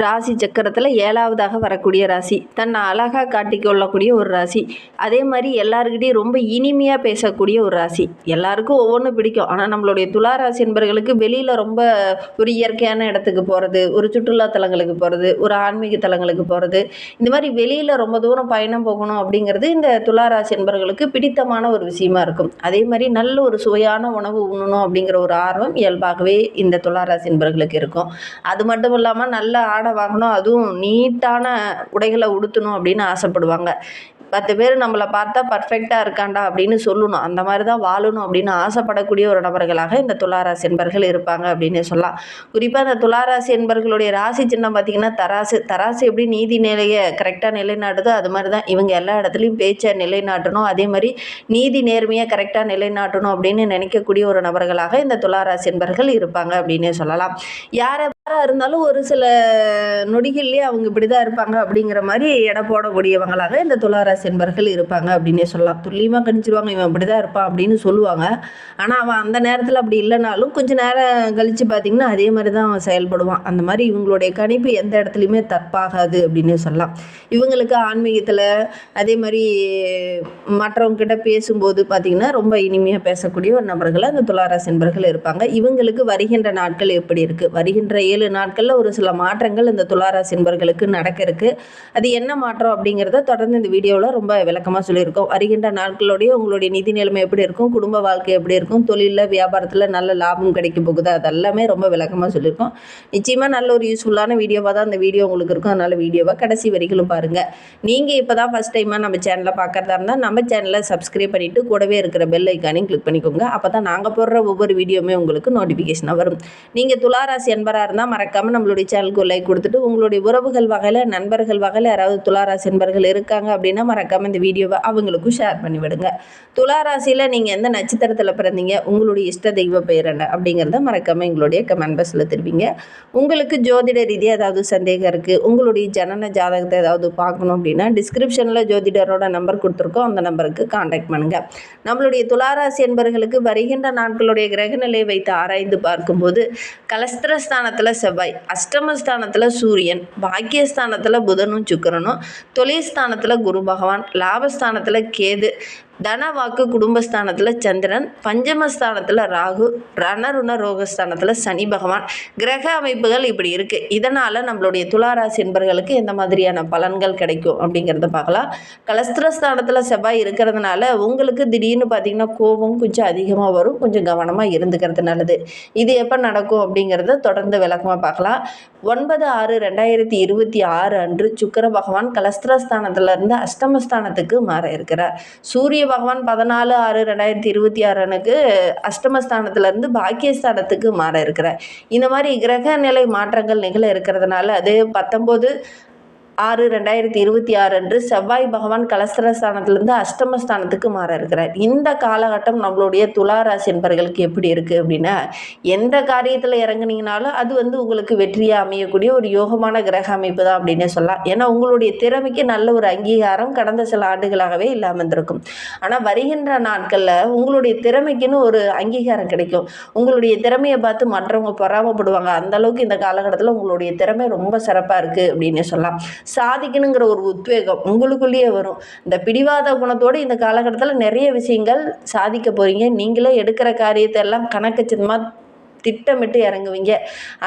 ராசி சக்கரத்தில் 7வதாக வரக்கூடிய ராசி. தன்னை அழகாக காட்டிக்கொள்ளக்கூடிய ஒரு ராசி. அதே மாதிரி எல்லாருக்கிட்டையும் ரொம்ப இனிமையாக பேசக்கூடிய ஒரு ராசி. எல்லாருக்கும் ஒவ்வொன்றும் பிடிக்கும். ஆனால் நம்மளுடைய துலா ராசி என்பவர்களுக்கு வெளியில் ரொம்ப ஒரு இயற்கையான இடத்துக்கு போகிறது, ஒரு சுற்றுலா தலங்களுக்கு போகிறது, ஒரு ஆன்மீக தலங்களுக்கு போகிறது, இந்த மாதிரி வெளியில் ரொம்ப தூரம் பயணம் போகணும் அப்படிங்கிறது இந்த துலா ராசி என்பவர்களுக்கு பிடித்தமான ஒரு விஷயமா இருக்கும். அதே மாதிரி நல்ல ஒரு சுவையான உணவு உண்ணணும் அப்படிங்கிற ஒரு ஆர்வம் இயல்பாகவே இந்த துலா ராசி என்பவர்களுக்கு இருக்கும். அது மட்டும் இல்லாமல் நல்ல ஆடை வாங்கணும், அதுவும் நீட்டான உடைகளை உடுத்தணும் அப்படின்னு ஆசைப்படுவாங்க. 10 பேர் நம்மளை பார்த்தா பர்ஃபெக்டாக இருக்காண்டா அப்படின்னு சொல்லணும், அந்த மாதிரி தான் வாழணும் அப்படின்னு ஆசைப்படக்கூடிய ஒரு நபர்களாக இந்த துளாராசி என்பர்கள் இருப்பாங்க அப்படின்னு சொல்லலாம். குறிப்பாக இந்த துளாராசி என்பர்களுடைய ராசி சின்னம் பார்த்திங்கன்னா தராசு. தராசு எப்படி நீதி நிலையை கரெக்டாக நிலைநாட்டுதோ அது மாதிரி தான் இவங்க எல்லா இடத்துலையும் பேச்சை நிலைநாட்டணும், அதே மாதிரி நீதி நேர்மையை கரெக்டாக நிலைநாட்டணும் அப்படின்னு நினைக்கக்கூடிய ஒரு நபர்களாக இந்த துளாராசி என்பர்கள் இருப்பாங்க அப்படின்னே சொல்லலாம். யாராக இருந்தாலும் ஒரு சில நொடிகள்லேயே அவங்க இப்படி தான் இருப்பாங்க அப்படிங்கிற மாதிரி எடை போடக்கூடியவங்களாக இந்த துளாராசி என்பர்கள் இருப்பாங்க அப்படின்னே சொல்லலாம். துல்லியமாக கணிச்சிருவாங்க, இவன் இப்படி தான் இருப்பான் அப்படின்னு சொல்லுவாங்க. ஆனால் அவன் அந்த நேரத்தில் அப்படி இல்லைனாலும் கொஞ்சம் நேரம் கழித்து பார்த்திங்கன்னா அதே மாதிரி தான் அவன் செயல்படுவான். அந்த மாதிரி இவங்களுடைய கணிப்பு எந்த இடத்துலையுமே தப்பாகாது அப்படின்னு சொல்லலாம். இவங்களுக்கு ஆன்மீகத்தில் அதே மாதிரி மற்றவங்ககிட்ட பேசும்போது பார்த்திங்கன்னா ரொம்ப இனிமையாக பேசக்கூடிய ஒரு நபர்கள் அந்த துளாராசி என்பர்கள் இருப்பாங்க. இவங்களுக்கு வருகின்ற நாட்கள் எப்படி இருக்குது? வருகின்ற 7 நாட்களில் ஒரு சில மாற்றங்கள் இந்த துளாராசி என்பர்களுக்கு நடக்க இருக்குது. அது என்ன மாற்றம் அப்படிங்கிறத தொடர்ந்து இந்த வீடியோவில் ரொம்ப விளக்கமாக சொல்லியிருக்கோம். வருகின்ற நாட்களுடைய உங்களுடைய நிதி நிலைமை எப்படி இருக்கும், குடும்ப வாழ்க்கை எப்படி இருக்கும், தொழிலில் வியாபாரத்தில் நல்ல லாபம் கிடைக்க போகுது, அதெல்லாமே ரொம்ப விளக்கமாக சொல்லியிருக்கோம். நிச்சயமாக நல்ல ஒரு யூஸ்ஃபுல்லான வீடியோவாக தான் இந்த வீடியோ உங்களுக்கு இருக்கும். அதனால் வீடியோவை கடைசி வரைக்கும் பாருங்கள். நீங்கள் இப்போ தான் ஃபஸ்ட் டைமாக நம்ம சேனலை பார்க்குறதா இருந்தால் நம்ம சேனலை சப்ஸ்கிரைப் பண்ணிவிட்டு கூடவே இருக்கிற பெல் ஐக்கானையும் கிளிக் பண்ணிக்கோங்க. அப்போ தான் நாங்கள் போடுற ஒவ்வொரு வீடியோவுமே உங்களுக்கு நோட்டிஃபிகேஷனாக வரும். நீங்கள் துளாராசி என்பராக இருந்தால் மறக்காமல் நம்மளுடைய சேனலுக்கு ஒரு லைக் கொடுத்துட்டு உங்களுடைய உறவுகள் வகையில் நண்பர்கள் வகையில் யாராவது துளாராசி என்பர்கள் இருக்காங்க அப்படின்னா மறக்காமல் இந்த வீடியோவை அவங்களுக்கும் ஷேர் பண்ணிவிடுங்க. துளாராசியில் நீங்கள் எந்த நட்சத்திரத்தில் பிறந்தீங்க, உங்களுடைய இஷ்ட தெய்வ பெயர் என்ன அப்படிங்கிறத மறக்காமல் எங்களுடைய கமெண்ட் பாக்ஸில் தெரிவிங்க. உங்களுக்கு ஜோதிட ரீதியாக ஏதாவது சந்தேகம் இருக்குது, உங்களுடைய ஜனன ஜாதகத்தை ஏதாவது பார்க்கணும் அப்படின்னா டிஸ்கிரிப்ஷனில் ஜோதிடரோட நம்பர் கொடுத்துருக்கோம், அந்த நம்பருக்கு கான்டாக்ட் பண்ணுங்கள். நம்மளுடைய துளாராசி என்பர்களுக்கு வருகின்ற நாட்களுடைய கிரகநிலையை வைத்து ஆராய்ந்து பார்க்கும்போது கலஸ்திரஸ்தானத்தில் செவ்வாய், அஷ்டமஸ்தானத்தில் சூரியன், பாக்கியஸ்தானத்தில் புதனும் சுக்கிரனும், தொழில்ஸ்தானத்தில் குரு பகவான், லாபஸ்தானத்தில் கேது, தனவாக்கு குடும்பஸ்தானத்தில் சந்திரன், பஞ்சமஸ்தானத்தில் ராகு, ரணருண ரோகஸ்தானத்தில் சனி பகவான் கிரக அமைப்புகள் இப்படி இருக்குது. இதனால் நம்மளுடைய துளாராசி என்பர்களுக்கு எந்த மாதிரியான பலன்கள் கிடைக்கும் அப்படிங்கிறத பார்க்கலாம். கலஸ்திரஸ்தானத்தில் செவ்வாய் இருக்கிறதுனால உங்களுக்கு திடீர்னு பார்த்திங்கன்னா கோபம் கொஞ்சம் அதிகமாக வரும், கொஞ்சம் கவனமாக இருந்துக்கிறது நல்லது. இது எப்போ நடக்கும் அப்படிங்கிறத தொடர்ந்து விளக்கமாக பார்க்கலாம். 9/6/2026 அன்று சுக்கிர பகவான் கலஸ்திரஸ்தானத்திலிருந்து அஷ்டமஸ்தானத்துக்கு மாற இருக்கிறார். சூரிய பகவான் 14/6/2026 அன்னைக்கு அஷ்டமஸ்தானத்திலிருந்து பாக்கியஸ்தானத்துக்கு மாற இருக்கிறார். இந்த மாதிரி கிரக நிலை மாற்றங்கள் நிகழ இருக்கிறதுனால அது 19/6/2026 அன்று செவ்வாய் பகவான் கலஸ்திரஸ்தானத்திலிருந்து அஷ்டமஸ்தானத்துக்கு மாற இருக்கிறார். இந்த காலகட்டம் நம்மளுடைய துளாராசி என்பர்களுக்கு எப்படி இருக்குது அப்படின்னா, எந்த காரியத்தில் இறங்குனீங்கனாலும் அது உங்களுக்கு வெற்றியாக அமையக்கூடிய ஒரு யோகமான கிரக அமைப்பு தான் அப்படின்னு சொல்லலாம். ஏன்னா உங்களுடைய திறமைக்கு நல்ல ஒரு அங்கீகாரம் கடந்த சில ஆண்டுகளாகவே இல்லாமல் இருந்திருக்கும். ஆனால் வருகின்ற நாட்களில் உங்களுடைய திறமைக்குன்னு ஒரு அங்கீகாரம் கிடைக்கும். உங்களுடைய திறமையை பார்த்து மற்றவங்க பொறாமப்படுவாங்க. அந்தளவுக்கு இந்த காலகட்டத்தில் உங்களுடைய திறமை ரொம்ப சிறப்பாக இருக்குது அப்படின்னு சொல்லலாம். சாதிக்கணுங்கிற ஒரு உத்வேகம் உங்களுக்குள்ளேயே வரும். இந்த பிடிவாத குணத்தோடு இந்த காலகட்டத்தில் நிறைய விஷயங்கள் சாதிக்க போகிறீங்க. நீங்களே எடுக்கிற காரியத்தை எல்லாம் கணக்கச்சிதமாக திட்டமிட்டு இறங்குவீங்க.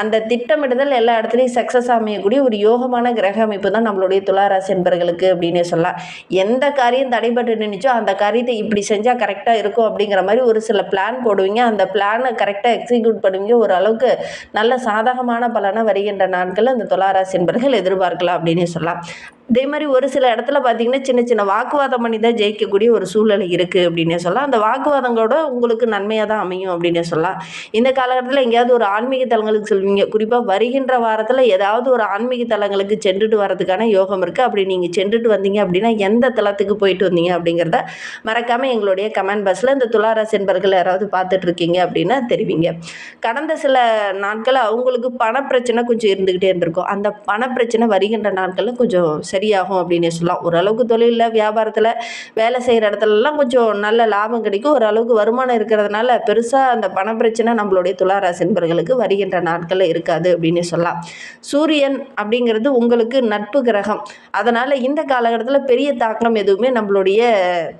அந்த திட்டமிடுதல் எல்லா இடத்துலையும் சக்ஸஸ் அமையக்கூடிய ஒரு யோகமான கிரக அமைப்பு தான் நம்மளுடைய துளாராசி என்பர்களுக்கு அப்படின்னு சொல்லலாம். எந்த காரியம் தடைபட்டு நின்றுச்சோ அந்த காரியத்தை இப்படி செஞ்சால் கரெக்டாக இருக்கும் அப்படிங்கிற மாதிரி ஒரு சில பிளான் போடுவீங்க. அந்த பிளானை கரெக்டாக எக்ஸிக்யூட் பண்ணுவீங்க. ஓரளவுக்கு நல்ல சாதகமான பலனை வருகின்ற நாட்களில் அந்த துளாராசி என்பர்கள் எதிர்பார்க்கலாம் அப்படின்னு சொல்லலாம். இதே மாதிரி ஒரு சில இடத்துல பார்த்திங்கன்னா சின்ன சின்ன வாக்குவாதம் பண்ணி தான் ஜெயிக்கக்கூடிய ஒரு சூழ்நிலை இருக்குது அப்படின்னே சொல்லலாம். அந்த வாக்குவாதங்களோட உங்களுக்கு நன்மையாக தான் அமையும் அப்படின்னே சொல்லலாம். இந்த காலகட்டத்தில் எங்கேயாவது ஒரு ஆன்மீக தலங்களுக்கு சொல்வீங்க. குறிப்பாக வருகின்ற வாரத்தில் ஏதாவது ஒரு ஆன்மீக தலங்களுக்கு சென்றுட்டு வரதுக்கான யோகம் இருக்குது. அப்படி நீங்கள் சென்றுட்டு வந்தீங்க அப்படின்னா எந்த தலத்துக்கு போயிட்டு வந்தீங்க அப்படிங்கிறத மறக்காமல் எங்களுடைய கமெண்ட் பாக்ஸில் இந்த துளாராசி என்பர்கள் யாராவது பார்த்துட்ருக்கீங்க அப்படின்னா தெரிவிங்க. கடந்த சில நாட்களில் அவங்களுக்கு பணப்பிரச்சனை கொஞ்சம் இருந்துக்கிட்டே இருந்திருக்கும். அந்த பணப்பிரச்சனை வருகின்ற நாட்களில் கொஞ்சம் சரியாகும் அப்படின்னு சொல்லலாம். ஓரளவுக்கு தொழிலில் வியாபாரத்தில் வேலை செய்கிற இடத்துலலாம் கொஞ்சம் நல்ல லாபம் கிடைக்கும். ஓரளவுக்கு வருமானம் இருக்கிறதுனால பெருசாக அந்த பண பிரச்சனை நம்மளுடைய துளாராசி என்பர்களுக்கு வருகின்ற நாட்களில் இருக்காது அப்படின்னு சொல்லலாம். சூரியன் அப்படிங்கிறது உங்களுக்கு நட்பு கிரகம். அதனால் இந்த காலகட்டத்தில் பெரிய தாக்கம் எதுவுமே நம்மளுடைய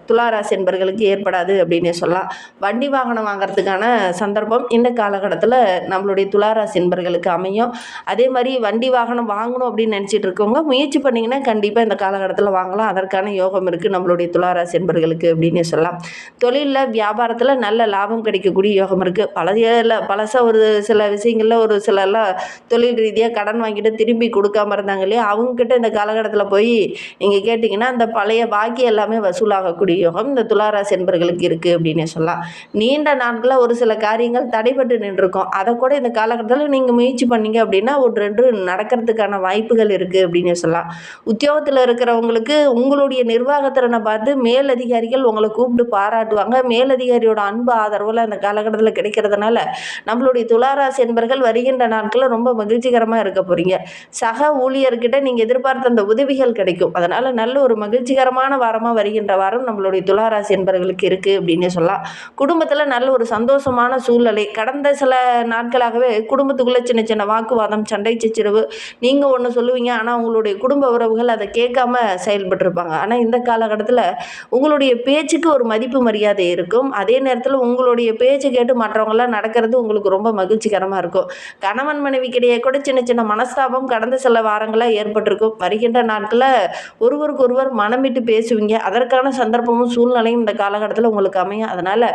துளாராசி என்பர்களுக்கு ஏற்படாது அப்படின்னு சொல்லலாம். வண்டி வாகனம் வாங்கிறதுக்கான சந்தர்ப்பம் இந்த காலகட்டத்தில் நம்மளுடைய துளாராசி என்பர்களுக்கு அமையும். அதே மாதிரி வண்டி வாகனம் வாங்கணும் அப்படின்னு நினச்சிட்டு இருக்கவங்க முயற்சி பண்ணிங்கன்னா கண்டிப்பாக இந்த காலகட்டத்தில் வாங்கலாம். அதற்கான யோகம் இருக்குது நம்மளுடைய துளாராசி என்பர்களுக்கு அப்படின்னு சொல்லலாம். தொழிலில் வியாபாரத்தில் நல்ல லாபம் கிடைக்கக்கூடிய யோகம் இருக்குது. பழச ஒரு சில விஷயங்களில் ஒரு சிலர்லாம் தொழில் ரீதியாக கடன் வாங்கிட்டு திரும்பி கொடுக்காம இருந்தாங்க இல்லையா, அவங்கக்கிட்ட இந்த காலகட்டத்தில் போய் நீங்கள் கேட்டிங்கன்னா அந்த பழைய பாக்கி எல்லாமே வசூலாகக்கூடிய யோகம் இந்த துளாராசி என்பர்களுக்கு இருக்குது அப்படின்னு சொல்லலாம். நீண்ட நாட்களில் ஒரு சில காரியங்கள் தடைபட்டு நின்றுருக்கும். அதை கூட இந்த காலகட்டத்தில் நீங்கள் முயற்சி பண்ணீங்க அப்படின்னா ஒரு 2 நடக்கிறதுக்கான வாய்ப்புகள் இருக்குது அப்படின்னு சொல்லலாம். உத்தியோகத்தில் இருக்கிறவங்களுக்கு உங்களுடைய நிர்வாகத்திறனை பார்த்து மேலதிகாரிகள் உங்களை கூப்பிட்டு பாராட்டுவாங்க. மேலதிகாரியோட அன்பு ஆதரவில் அந்த காலகட்டத்தில் கிடைக்கிறதுனால நம்மளுடைய துளாராசி என்பர்கள் வருகின்ற நாட்களில் ரொம்ப மகிழ்ச்சிகரமாக இருக்க போகிறீங்க. சக ஊழியர்கிட்ட நீங்கள் எதிர்பார்த்த அந்த உதவிகள் கிடைக்கும். அதனால் நல்ல ஒரு மகிழ்ச்சிகரமான வாரமாக வருகின்ற வாரம் நம்மளுடைய துளாராசி என்பர்களுக்கு இருக்குது அப்படின்னு சொல்லலாம். குடும்பத்தில் நல்ல ஒரு சந்தோஷமான சூழ்நிலை. கடந்த சில நாட்களாகவே குடும்பத்துக்குள்ளே சின்ன சின்ன வாக்குவாதம், சண்டை சச்சரவு, நீங்கள் ஒன்று சொல்லுவீங்க, ஆனால் உங்களுடைய குடும்ப உறவுகள் அதை கேட்காம செயல்பட்டுருப்பாங்க. ஆனால் இந்த காலகட்டத்தில் உங்களுடைய பேச்சுக்கு ஒரு மதிப்பு மரியாதை இருக்கும். அதே நேரத்தில் உங்களுடைய பேச்சு கேட்டு மற்றவங்களாம் நடக்கிறது உங்களுக்கு ரொம்ப மகிழ்ச்சிகரமாக இருக்கும். கணவன் மனைவிக்கிடையே கூட சின்ன சின்ன மனஸ்தாபம் கடந்த சில வாரங்களாக ஏற்பட்டிருக்கும். வருகின்ற நாட்களில் ஒருவருக்கொருவர் மனம் விட்டு பேசுவீங்க. அதற்கான சந்தர்ப்பமும் சூழ்நிலையும் இந்த காலகட்டத்தில் உங்களுக்கு அமையும். அதனால்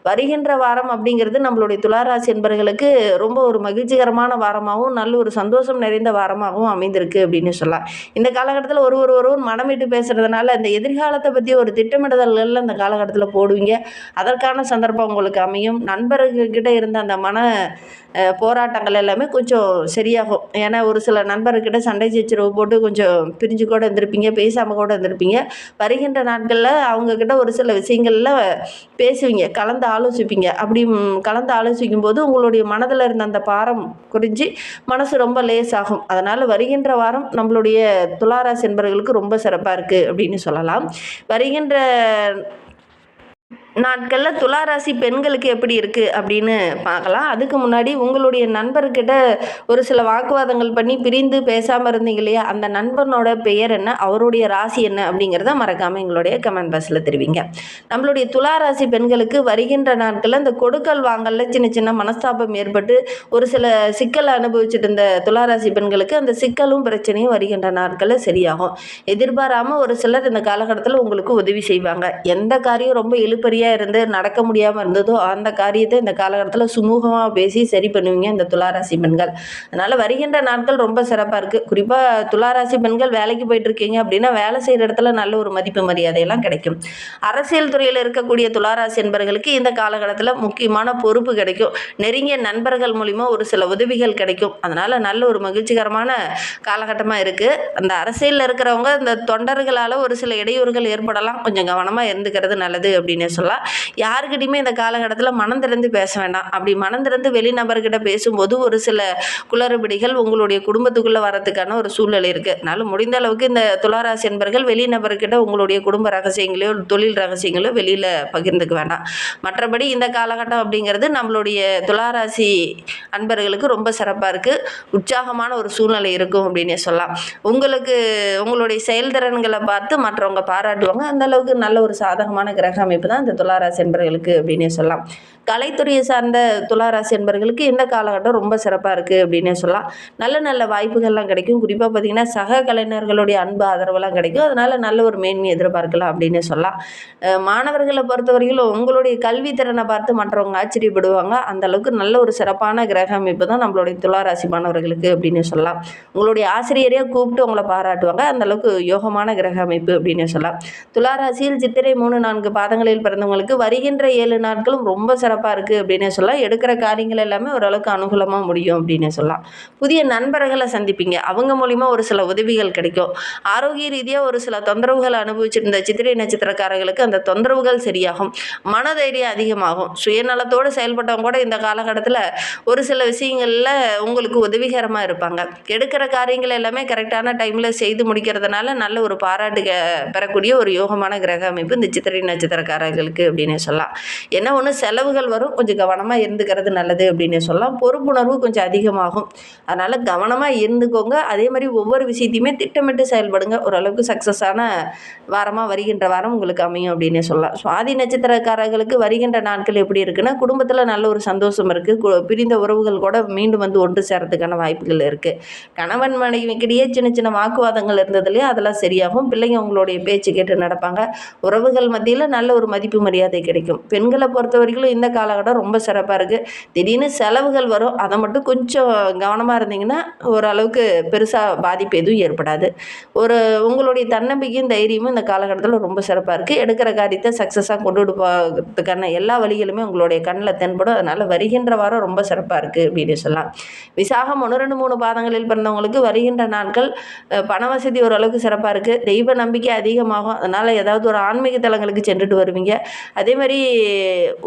வருகின்ற வாரம் அப்படிங்கிறது நம்மளுடைய துளாராசி என்பர்களுக்கு ரொம்ப ஒரு மகிழ்ச்சிகரமான வாரமாகவும் நல்ல ஒரு சந்தோஷம் நிறைந்த வாரமாகவும் அமைந்திருக்கு அப்படின்னு சொல்லலாம். இந்த காலகட்டத்தில் ஒருவர் மனம் விட்டு பேசுகிறதுனால இந்த எதிர்காலத்தை பற்றி ஒரு திட்டமிடுதல்கள் இந்த காலகட்டத்தில் போடுவீங்க. அதற்கான சந்தர்ப்பம் உங்களுக்கு அமையும். நண்பர்கள்கிட்ட இருந்த அந்த மன போராட்டங்கள் எல்லாமே கொஞ்சம் சரியாகும். ஏன்னா ஒரு சில நண்பர்கிட்ட சண்டை சச்சரவு போட்டு கொஞ்சம் பிரிஞ்சு கூட இருந்திருப்பீங்க, பேசாமல் கூட இருந்திருப்பீங்க. வருகின்ற நாட்களில் அவங்கக்கிட்ட ஒரு சில விஷயங்களில் பேசுவீங்க, கலந்து ஆலோசிப்பீங்க. அப்படி கலந்து ஆலோசிக்கும் போது உங்களுடைய மனதில் இருந்த அந்த பாரம் குறைஞ்சி மனசு ரொம்ப லேசாகும். அதனால் வருகின்ற வாரம் நம்மளுடைய துளாராசி என்பவர்களுக்கு ரொம்ப சிறப்பாக இருக்குது அப்படின்னு சொல்லலாம். வருகின்ற நாட்களில் துளாராசி பெண்களுக்கு எப்படி இருக்குது அப்படின்னு பார்க்கலாம். அதுக்கு முன்னாடி உங்களுடைய நண்பர்கிட்ட ஒரு சில வாக்குவாதங்கள் பண்ணி பிரிந்து பேசாமல் இருந்தீங்க இல்லையா, அந்த நண்பனோட பெயர் என்ன, அவருடைய ராசி என்ன அப்படிங்கிறத மறக்காமல் எங்களுடைய கமெண்ட் பாக்ஸில் தெரிவிங்க. நம்மளுடைய துளாராசி பெண்களுக்கு வருகின்ற நாட்களில் இந்த கொடுக்கல் வாங்கலில் சின்ன சின்ன மனஸ்தாபம் ஏற்பட்டு ஒரு சில சிக்கலை அனுபவிச்சுட்டு இருந்த துளாராசி பெண்களுக்கு அந்த சிக்கலும் பிரச்சனையும் வருகின்ற நாட்களில் சரியாகும். எதிர்பாராமல் ஒரு சிலர் இந்த காலகட்டத்தில் உங்களுக்கு உதவி செய்வாங்க. எந்த காரியம் ரொம்ப இழுப்பறியாக இருந்து நடக்க முடியாமல் இருந்ததோ அந்த காரியத்தை இந்த காலகட்டத்தில் சுமூகமாக பேசி சரி பண்ணுவீங்க இந்த துளாராசி பெண்கள். அதனால் வருகின்ற நாட்கள் ரொம்ப சிறப்பாக இருக்குது. குறிப்பாக துளாராசி பெண்கள் வேலைக்கு போயிட்டு இருக்கீங்க அப்படின்னா வேலை செய்கிற இடத்துல நல்ல ஒரு மதிப்பு மரியாதையெல்லாம் கிடைக்கும். அரசியல் துறையில் இருக்கக்கூடிய துளாராசி என்பர்களுக்கு இந்த காலகட்டத்தில் முக்கியமான பொறுப்பு கிடைக்கும். நெருங்கிய நண்பர்கள் மூலிமா ஒரு சில உதவிகள் கிடைக்கும். அதனால் நல்ல ஒரு மகிழ்ச்சிகரமான காலகட்டமாக இருக்குது. அந்த அரசியலில் இருக்கிறவங்க இந்த தொண்டர்களால் ஒரு சில இடையூறுகள் ஏற்படலாம். கொஞ்சம் கவனமாக இருந்துக்கிறது நல்லது அப்படின்னு சொல்லலாம். யாருக்கிட்டையுமே இந்த காலகட்டத்தில் மனம் திறந்து பேச வேண்டாம். அப்படி மனம் திறந்து வெளிநபர்கிட்ட பேசும்போது ஒரு சில குளறுபடிகள் உங்களுடைய குடும்பத்துக்குள்ளே வரதுக்கான ஒரு சூழ்நிலை இருக்குது. அதனால் முடிந்த அளவுக்கு இந்த துளாராசி என்பர்கள் வெளிநபர்கிட்ட உங்களுடைய குடும்ப ரகசியங்களையோ தொழில் ரகசியங்களோ வெளியில் பகிர்ந்துக்க வேண்டாம். மற்றபடி இந்த காலகட்டம் அப்படிங்கிறது நம்மளுடைய துளாராசி அன்பர்களுக்கு ரொம்ப சிறப்பாக இருக்குது. உற்சாகமான ஒரு சூழ்நிலை இருக்கும் அப்படின்னே சொல்லலாம். உங்களுடைய செயல்திறன்களை பார்த்து மற்றவங்க பாராட்டுவாங்க. அந்த அளவுக்கு நல்ல ஒரு சாதகமான கிரக அமைப்பு தான் இந்த துளாராசி என்பர்களுக்கு அப்படின்னே சொல்லலாம். கலைத்துறையை சார்ந்த துளாராசி என்பர்களுக்கு இந்த காலகட்டம் ரொம்ப சிறப்பாக இருக்குது அப்படின்னே சொல்லலாம். நல்ல நல்ல வாய்ப்புகள்லாம் கிடைக்கும். குறிப்பாக பார்த்திங்கன்னா சக கலைஞர்களுடைய அன்பு ஆதரவெல்லாம் கிடைக்கும். அதனால் நல்ல ஒரு மேன்மை எதிர்பார்க்கலாம் அப்படின்னே சொல்லலாம். மாணவர்களை பொறுத்தவரையிலும் உங்களுடைய கல்வித்திறனை பார்த்து மற்றவங்க ஆச்சரியப்படுவாங்க. அந்த அளவுக்கு நல்ல ஒரு சிறப்பான கிரக அமைப்பு தான் நம்மளுடைய துளாராசி மாணவர்களுக்கு அப்படின்னு சொல்லலாம். உங்களுடைய ஆசிரியரையே கூப்பிட்டு உங்களை பாராட்டுவாங்க. அந்த அளவுக்கு யோகமான கிரக அமைப்பு அப்படின்னு சொல்லலாம். துளாராசியில் சித்திரை 3-4 பாதங்களில் பிறந்தவங்களுக்கு வருகின்ற 7 நாட்களும் ரொம்ப சிறப்பாக சிறப்பாக இருக்குது அப்படின்னே சொல்லலாம். எடுக்கிற காரியங்கள் எல்லாமே ஓரளவுக்கு அனுகூலமாக முடியும் அப்படின்னே சொல்லலாம். புதிய நண்பர்களை சந்திப்பீங்க. அவங்க மூலிமா ஒரு சில உதவிகள் கிடைக்கும். ஆரோக்கிய ரீதியாக ஒரு சில தொந்தரவுகளை அனுபவிச்சிருந்த சித்திரை நட்சத்திரக்காரர்களுக்கு அந்த தொந்தரவுகள் சரியாகும். மனதைரியம் அதிகமாகும். சுயநலத்தோடு செயல்பட்டவங்க கூட இந்த காலகட்டத்தில் ஒரு சில விஷயங்களில் உங்களுக்கு உதவிகரமாக இருப்பாங்க. எடுக்கிற காரியங்கள் எல்லாமே கரெக்டான டைமில் செய்து முடிக்கிறதுனால நல்ல ஒரு பாராட்டு பெறக்கூடிய ஒரு யோகமான கிரக அமைப்பு இந்த சித்திரை நட்சத்திரக்காரர்களுக்கு அப்படின்னே சொல்லலாம். என்ன ஒன்று செலவுகள் வரும், கொஞ்சம் கவனமாக இருந்துக்கிறது நல்லது அப்படின்னே சொல்லலாம். பொறுப்புணர்வு கொஞ்சம் அதிகமாகும். அதனால் கவனமாக இருந்துக்கோங்க. அதே மாதிரி ஒவ்வொரு விஷயத்தையுமே திட்டமிட்டு செயல்படுங்க. ஓரளவுக்கு சக்ஸஸான வாரமாக வருகின்ற வாரம் உங்களுக்கு அமையும் அப்படின்னே சொல்லலாம். சுவாதி நட்சத்திரக்காரர்களுக்கு வருகின்ற நாட்கள் எப்படி இருக்குன்னா, குடும்பத்தில் நல்ல ஒரு சந்தோஷம் இருக்குது. பிரிந்த உறவுகள் கூட மீண்டும் வந்து ஒன்று சேரத்துக்கான வாய்ப்புகள் இருக்குது. கணவன் மனைவிக்கிடையே சின்ன சின்ன வாக்குவாதங்கள் இருந்ததுலையே அதெல்லாம் சரியாகும். பிள்ளைங்க உங்களுடைய பேச்சு கேட்டு நடப்பாங்க. உறவுகள் மத்தியில் நல்ல ஒரு மதிப்பு மரியாதை கிடைக்கும். பெண்களை பொறுத்த வரைக்கும் இந்த காலகட்டம் ரொம்ப சிறப்பாக இருக்குது. திடீர்னு செலவுகள் வரும். அதை மட்டும் கொஞ்சம் கவனமாக இருந்தீங்கன்னா ஓரளவுக்கு பெருசாக பாதிப்பு எதுவும் ஏற்படாது. உங்களுடைய தன்னம்பிக்கையும் தைரியமும் இந்த காலகட்டத்தில் ரொம்ப சிறப்பாக இருக்குது. எடுக்கிற காரியத்தை சக்ஸஸாக கொண்டுட்டு போகிறதுக்கான எல்லா வழிகளுமே உங்களுடைய கண்ணில் தென்படும். அதனால் வருகின்ற வாரம் ரொம்ப சிறப்பாக இருக்குது அப்படின்னு சொல்லலாம். விசாகம் 1, 2, 3 பாதங்களில் பிறந்தவங்களுக்கு வருகின்ற நாட்கள் பண வசதி ஓரளவுக்கு சிறப்பாக இருக்குது. தெய்வ நம்பிக்கை அதிகமாகும். அதனால் ஏதாவது ஒரு ஆன்மீக தலங்களுக்கு சென்றுட்டு வருவீங்க. அதே மாதிரி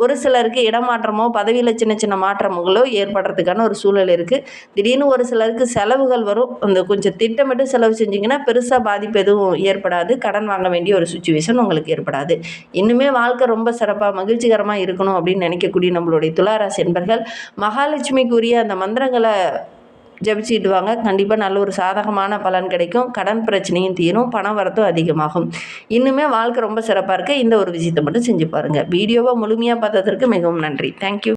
ஒரு சிலருக்கு இடமாற்றமோ பதவியில் சின்ன சின்ன மாற்றங்களோ ஏற்படுறதுக்கான ஒரு சூழல் இருக்குது. திடீர்னு ஒரு சிலருக்கு செலவுகள் வரும். அந்த கொஞ்சம் திட்டமிட்டு செலவு செஞ்சிங்கன்னா பெருசாக பாதிப்பு எதுவும் ஏற்படாது. கடன் வாங்க வேண்டிய ஒரு சுச்சுவேஷன் உங்களுக்கு ஏற்படாது. இன்னுமே வாழ்க்கை ரொம்ப சிறப்பாக மகிழ்ச்சிகரமாக இருக்கணும் அப்படின்னு நினைக்கக்கூடிய நம்மளுடைய துளாராசி என்பர்கள் மகாலட்சுமிக்குரிய அந்த மந்திரங்களை ஜபிச்சுட்டு வாங்க. கண்டிப்பாக நல்ல ஒரு சாதகமான பலன் கிடைக்கும். கடன் பிரச்சனையும் தீரும். பண வரத்தும் அதிகமாகும். இன்னுமே வாழ்க்கை ரொம்ப சிறப்பாக இருக்குது. இந்த ஒரு விஷயத்தை மட்டும் செஞ்சு பாருங்கள். வீடியோவை முழுமையாக பார்த்ததற்கு மிகவும் நன்றி. தேங்க்யூ.